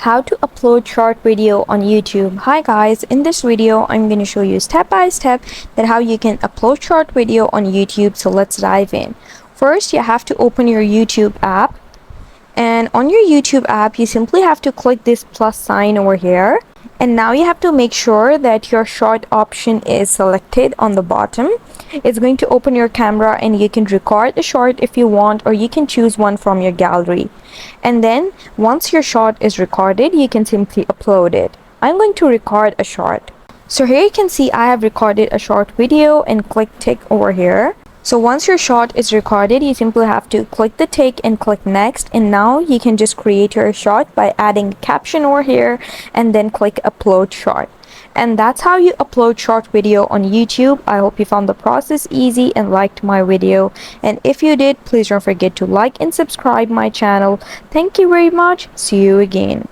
How to upload short video on YouTube. Hi guys, in this video I'm going to show you step by step that how you can upload short video on YouTube. So let's dive in. First, you have to open your YouTube app, and on your YouTube app you simply have to click this plus sign over here, and now you have to make sure that your short option is selected on the bottom. It's going to open your camera and you can record a short if you want, or you can choose one from your gallery. And then once your short is recorded, you can simply upload it. I'm going to record a short. So here you can see I have recorded a short video and click tick over here. So once your short is recorded, you simply have to click the tick and click next, and now you can just create your short by adding a caption over here and then click upload short. And that's how you upload short video on YouTube. I hope you found the process easy and liked my video, and if you did, please don't forget to like and subscribe my channel. Thank you very much. See you again.